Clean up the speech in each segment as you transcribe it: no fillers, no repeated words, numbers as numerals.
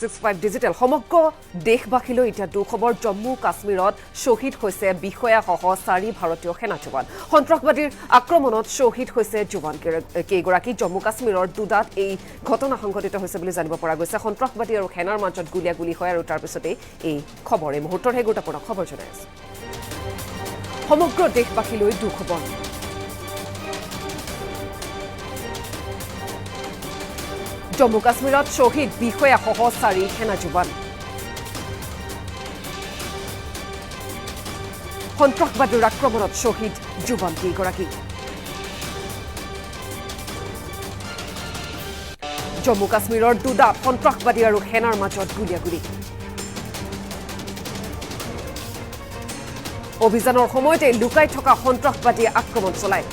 365 digital সমগ্ৰ দেশবাসীলৈ এটা দুখবৰ জম্মু কাশ্মীৰত শহীদ হৈছে বিষয়াসহ 4 ভাৰতীয় সেনা জোৱান সন্ত্ৰাসবাদীৰ আক্ৰমণত শহীদ হৈছে জোৱান কেইগৰাকী জম্মু কাশ্মীৰৰ দুদাত এই ঘটনা সংঘটিত হৈছে বুলি জানিব পৰা গৈছে সন্ত্ৰাসবাদী আৰু সেনাৰ মাজত গুলিয়াগুলি হয় আৰু তাৰ পিছতে এই খবৰ এই মুহূৰ্তৰ হে গুৰুত্বপূৰ্ণ খবৰ জনাই আছে সমগ্ৰ দেশবাসীলৈ দুখবৰ জম্মু কাশ্মীৰত শহীদ বিষয়াসহ 4 সেনা জোৱান সন্ত্ৰাসবাদীৰ আক্ৰমণত শহীদ জোৱান কেইগৰাকী জম্মু কাশ্মীৰৰ দুদাত সন্ত্ৰাসবাদী আৰু সেনাৰ মাজত গুলিয়াগুলি অভিযানৰ সময়তে লুকাই থকা সন্ত্ৰাসবাদীয়ে আক্ৰমণ চলায়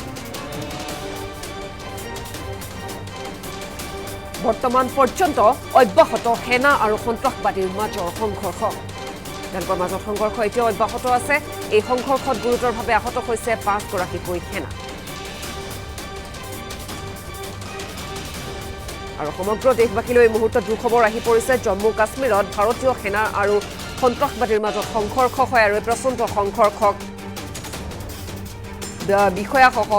বৰ্তমান পৰ্যন্ত অব্যাহত সেনা আৰু সন্ত্ৰাসবাদীৰ মাজৰ সংঘৰ্ষ তেওঁলোকৰ মাজত সংঘৰ্ষ এতিয়া অব্যাহত আছে এই সংঘৰ্ষত গুৰুতৰভাৱে আহত হৈছে 5 গৰাকীকৈ সেনা আৰু সমগ্ৰ দেশবাসীলৈ এই মুহূৰ্তত দুখবৰ আহি পৰিছে জম্মু কাশ্মীৰত ভাৰতীয় সেনা আৰু সন্ত্ৰাসবাদীৰ মাজত সংঘৰ্ষ হয় আৰু প্ৰচণ্ড সংঘৰ্ষক বিষয়াসহ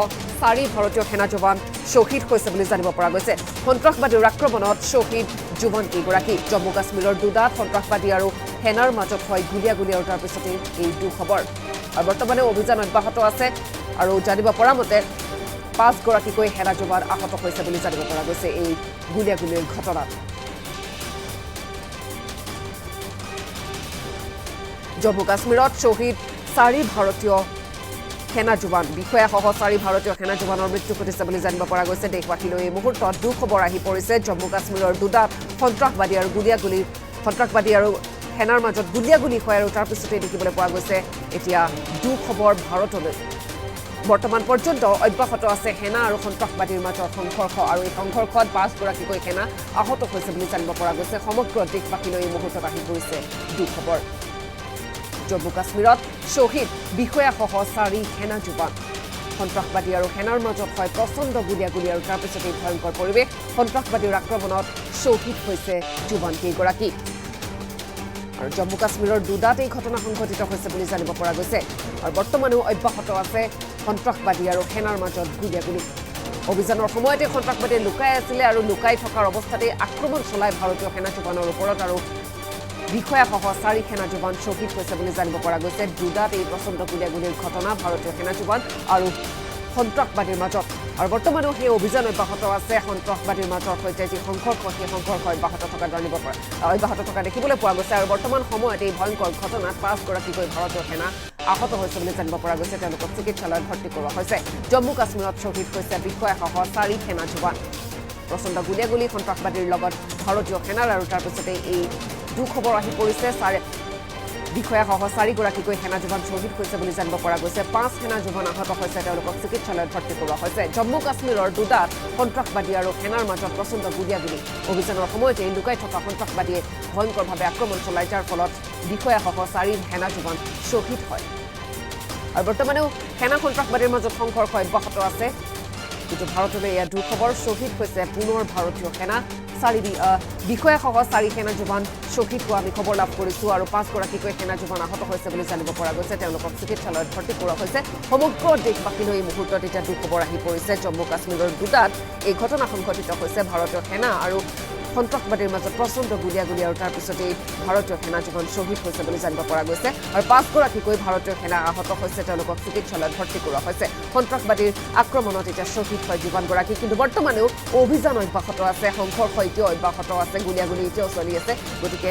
4 ভাৰতীয় সেনা জোৱান শহীদ হৈছে বুলি জানিব পৰা গৈছে সন্ত্ৰাসবাদীৰ আক্ৰমণত শহীদ জোৱান কেইগৰাকী জম্মু কাশ্মীৰৰ দুদাত সন্ত্ৰাসবাদী আৰু সেনাৰ মাজত হয় গুলিয়াগুলি আৰু তাৰ পিছতে এই দুখবৰ আৰু বৰ্তমানে অভিযান অব্যাহত আছে আৰু জানিব পৰা মতে 5 গৰাকীকৈ সেনা জোৱান আহত হৈছে বুলি জানিব পৰা গৈছে এই গুলিয়াগুলিৰ ঘটনাত জম্মু কাশ্মীৰত শহীদ 4 ভাৰতীয় সেনা জোৱান বিষয়াসহ 4 ভাৰতীয় সেনা জোৱানৰ মৃত্যু ঘটিছে বুলি জানিব পৰা গৈছে দেশবাসীলৈ এই মুহূৰ্তত দুখবৰ আহি পৰিছে জম্মু কাশ্মীৰৰ দুদাত সন্ত্ৰাসবাদী আৰু সেনাৰ মাজত গুলিয়াগুলি হয় আৰু তাৰ পিছতে দেখিবলৈ পোৱা গৈছে এতিয়া দুখবৰ ভাৰতলৈ বৰ্তমান পৰ্যন্ত অব্যাহত আছে সেনা আৰু সন্ত্ৰাসবাদীৰ মাজৰ সংঘৰ্ষ আৰু এই সংঘৰ্ষত 5 গৰাকীকৈ সেনা আহত হৈছে বুলি জানিব পৰা গৈছে সমগ্ৰ দেশবাসীলৈ এই মুহূৰ্তত আহি পৰিছে দুখবৰ জম্মু কাশ্মীৰত শহীদ বিষয়াসহ 4 সেনা জোৱান সন্ত্ৰাসবাদী আৰু সেনাৰ মাজত হয় প্ৰচণ্ড গুলিয়াগুলি আৰু তাৰ পিছতে ভয়ংকৰ পৰিৱেশ সন্ত্ৰাসবাদীৰ আক্ৰমণত শহীদ হৈছে জোৱান কেইগৰাকী আৰু জম্মু কাশ্মীৰৰ দুদাত এই ঘটনা সংঘটিত হৈছে বুলি জানিব পৰা গৈছে আৰু বৰ্তমানেও অব্যাহত আছে সন্ত্ৰাসবাদী আৰু সেনাৰ মাজত গুলিয়াগুলি অভিযানৰ সময়তে সন্ত্ৰাসবাদী লুকাই আছিলে আৰু লুকাই থকাৰ অৱস্থাতে আক্ৰমণ চলায় ভাৰতীয় সেনা জোৱানৰ ওপৰত আৰু বিষয়াসহ 4 সেনা জোৱান শহীদ হৈছে বুলি জানিব পৰা গৈছে দুদাত এই প্ৰচণ্ড গুলিয়াগুলিৰ ঘটনা ভাৰতীয় সেনা জোৱান আৰু সন্ত্ৰাসবাদীৰ মাজত আৰু বৰ্তমানেও সেই অভিযান অব্যাহত আছে সন্ত্ৰাসবাদীৰ মাজৰ সৈতে যি সংঘৰ্ষ সেই সংঘৰ্ষ অব্যাহত থকা দেখিবলৈ পোৱা গৈছে আৰু বৰ্তমান সময়ত এই ভয়ংকৰ ঘটনাত 5 গৰাকীকৈ ভাৰতীয় সেনা আহত হৈছে বুলি জানিব পৰা গৈছে তেওঁলোকক চিকিৎসালয়ত ভৰ্তি কৰোৱা হৈছে জম্মু কাশ্মীৰত শহীদ হৈছে বিষয়াসহ 4 সেনা জোৱান প্ৰচণ্ড গুলিয়াগুলি সন্ত্ৰাসবাদীৰ লগত ভাৰতীয় সেনাৰ আৰু তাৰ পিছতে এই দুখবৰ আহি পৰিছে বিষয়াসহ 4 গৰাকীকৈ সেনা জোৱান শহীদ হৈছে বুলি জানিব পৰা গৈছে 5 সেনা জোৱান আহত হৈছে তেওঁলোকক চিকিৎসালয়ত ভৰ্তি কৰোৱা হৈছে জম্মু কাশ্মীৰৰ দুদাত সন্ত্ৰাসবাদী আৰু সেনাৰ মাজত প্ৰচণ্ড গুলিয়াগুলি অভিযানৰ সময়তে লুকাই থকা সন্ত্ৰাসবাদীয়ে ভয়ংকৰভাৱে আক্ৰমণ চলায় যাৰ ফলত বিষয়াসহ 4 সেনা জোৱান শহীদ হয় আৰু বৰ্তমানেও সেনা সন্ত্ৰাসবাদীৰ মাজত সংঘৰ্ষ অব্যাহত আছে কিন্তু ভাৰতলৈ এয়া দুখবৰ শহীদ হৈছে পুনৰ ভাৰতীয় সেনা বিষয়াসহ 4 সেনা জোৱান শহীদ হোৱা আমি খবৰ লাভ কৰিছো আৰু 5 গৰাকীকৈ সেনা জোৱান আহত হৈছে বুলি জানিব পৰা গৈছে তেওঁলোকক চিকিৎসালয়ত ভৰ্তি কৰোৱা হৈছে সমগ্ৰ দেশবাসীলৈ এই মুহূৰ্তত এতিয়া দুখবৰ আহি পৰিছে জম্মু কাশ্মীৰৰ দুদাত এই ঘটনা সংঘটিত হৈছে ভাৰতীয় সেনা আৰু সন্ত্ৰাসবাদীৰ মাজত প্ৰচণ্ড গুলিয়াগুলি আৰু তাৰ পিছতে ভাৰতীয় সেনা জোৱান শহীদ হৈছে বুলি জানিব পৰা গৈছে আৰু 5 গৰাকীকৈ ভাৰতীয় সেনা আহত হৈছে তেওঁলোকক চিকিৎসালয়ত ভৰ্তি কৰোৱা হৈছে সন্ত্ৰাসবাদীৰ আক্ৰমণত এতিয়া শহীদ হয় জোৱানগৰাকী কিন্তু বৰ্তমানেও অভিযান অব্যাহত আছে সংঘৰ্ষ এতিয়াও অব্যাহত আছে গুলিয়াগুলি এতিয়াও চলি আছে গতিকে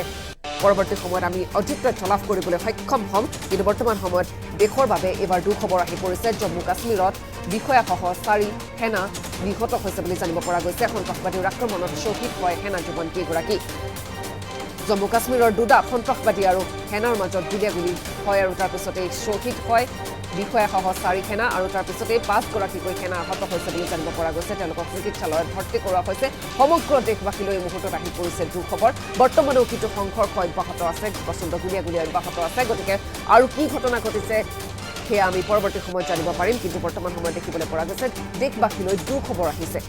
পৰৱৰ্তী সময়ত আমি অধিক তথ্য লাভ কৰিবলৈ সক্ষম হ'ম কিন্তু বৰ্তমান সময়ত দেশৰ বাবে এবাৰ দুখবৰ আহি পৰিছে জম্মু কাশ্মীৰত বিষয়াসহ 4 সেনা নিহত হৈছে বুলি জানিব পৰা গৈছে সন্ত্ৰাসবাদীৰ আক্ৰমণত শহীদ হয় সেনা জোৱান কেইগৰাকী জম্মু কাশ্মীৰৰ দুদাত সন্ত্ৰাসবাদী আৰু সেনাৰ মাজত গুলিয়াগুলি হয় আৰু তাৰ পিছতে শহীদ হয় বিষয়াসহ 4 সেনা আৰু তাৰ পিছতে 5 গৰাকীকৈ সেনা আহত হৈছে বুলি জানিব পৰা গৈছে তেওঁলোকক চিকিৎসালয়ত ভৰ্তি কৰোৱা হৈছে সমগ্ৰ দেশবাসীলৈ এই মুহূৰ্তত আহি পৰিছে দুখবৰ বৰ্তমানেও কিন্তু সংঘৰ্ষ অব্যাহত আছে প্ৰচণ্ড গুলিয়াগুলি অব্যাহত আছে গতিকে আৰু কি ঘটনা ঘটিছে সেয়া আমি পৰৱৰ্তী সময়ত জানিব পাৰিম কিন্তু বৰ্তমান সময়ত দেখিবলৈ পৰা গৈছে দেশবাসীলৈ দুখবৰ আহিছে